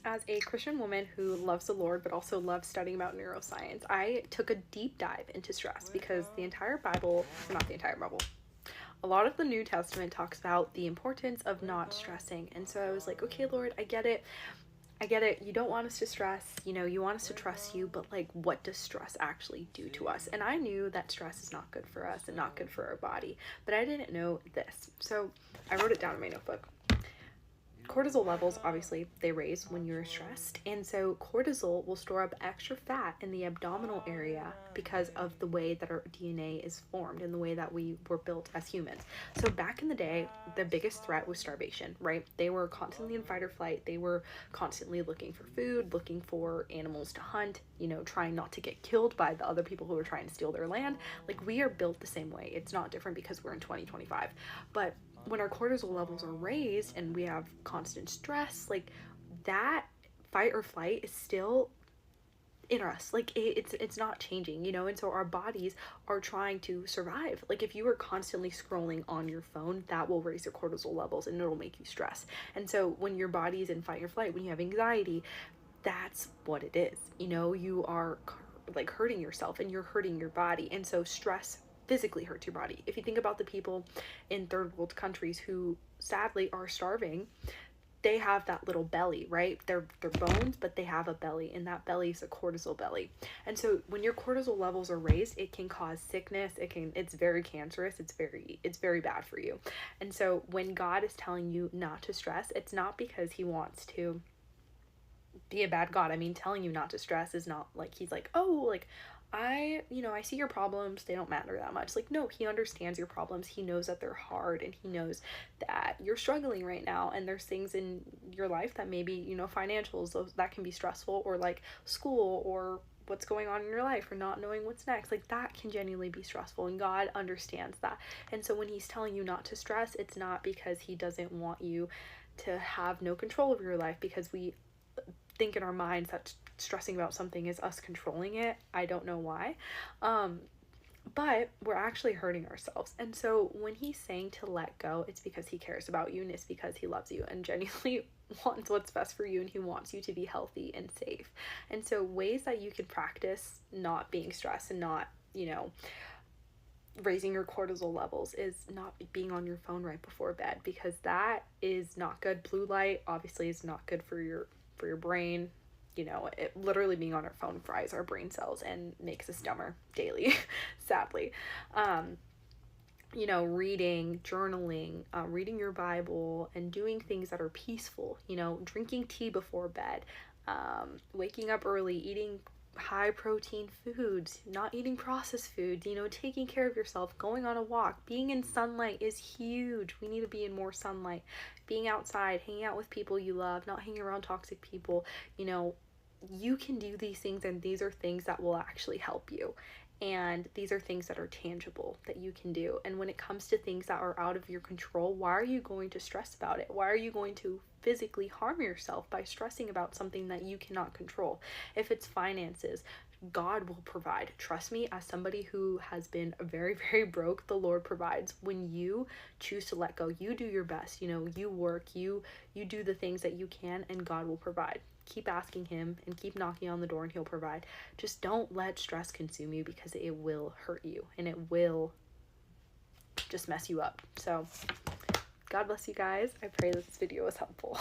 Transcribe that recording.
As a Christian woman who loves the Lord but also loves studying about neuroscience, I took a deep dive into stress because the entire Bible, or not the entire Bible, a lot of the New Testament talks about the importance of not stressing. And so I was like, okay, Lord, I get it. I get it. You don't want us to stress, you want us to trust you, but like, what does stress actually do to us? And I knew that stress is not good for us and not good for our body, but I didn't know this. So I wrote it down in my notebook. Cortisol levels, obviously, they raise when you're stressed. And so cortisol will store up extra fat in the abdominal area because of the way that our DNA is formed and the way that we were built as humans. So back in the day, the biggest threat was starvation, right? They were constantly in fight or flight. They were constantly looking for food, looking for animals to hunt, trying not to get killed by the other people who are trying to steal their land. Like, we are built the same way. It's not different because we're in 2025. But when our cortisol levels are raised and we have constant stress, like, that fight or flight is still in us. Like, it's not changing, and so our bodies are trying to survive. Like, if you are constantly scrolling on your phone, that will raise your cortisol levels and it'll make you stress. And so when your body is in fight or flight, when you have anxiety, that's what it is. You are like hurting yourself and you're hurting your body. And so stress physically hurts your body. If you think about the people in third world countries who sadly are starving, they have that little belly, right? They're bones, but they have a belly, and that belly is a cortisol belly. And so when your cortisol levels are raised, it can cause sickness. It's very cancerous. It's very bad for you. And so when God is telling you not to stress, it's not because he wants to be a bad God. I mean, telling you not to stress is not like he's like, oh, like, I see your problems, they don't matter that much. Like, no, he understands your problems. He knows that they're hard, and he knows that you're struggling right now, and there's things in your life that maybe, financials, those that can be stressful, or like school, or what's going on in your life, or not knowing what's next. Like, that can genuinely be stressful, and God understands that. And so when he's telling you not to stress, it's not because he doesn't want you to have no control over your life, because we think in our minds that stressing about something is us controlling it. I don't know why. But we're actually hurting ourselves. And so when he's saying to let go, it's because he cares about you, and it's because he loves you and genuinely wants what's best for you, and he wants you to be healthy and safe. And so ways that you can practice not being stressed and not, raising your cortisol levels is not being on your phone right before bed, because that is not good. Blue light obviously is not good for your brain. It literally, being on our phone fries our brain cells and makes us dumber daily, sadly. Reading, journaling, reading your Bible, and doing things that are peaceful, drinking tea before bed, waking up early, eating high protein foods, not eating processed foods, taking care of yourself, going on a walk, being in sunlight is huge. We need to be in more sunlight, being outside, hanging out with people you love, not hanging around toxic people. You can do these things, and these are things that will actually help you. And these are things that are tangible that you can do. And when it comes to things that are out of your control, why are you going to stress about it? Why are you going to physically harm yourself by stressing about something that you cannot control? If it's finances, God will provide. Trust me, as somebody who has been very, very broke, the Lord provides. When you choose to let go, you do your best. You work, you do the things that you can, and God will provide. Keep asking him and keep knocking on the door, and he'll provide. Just don't let stress consume you, because it will hurt you and it will just mess you up. So God bless you guys. I pray that this video was helpful.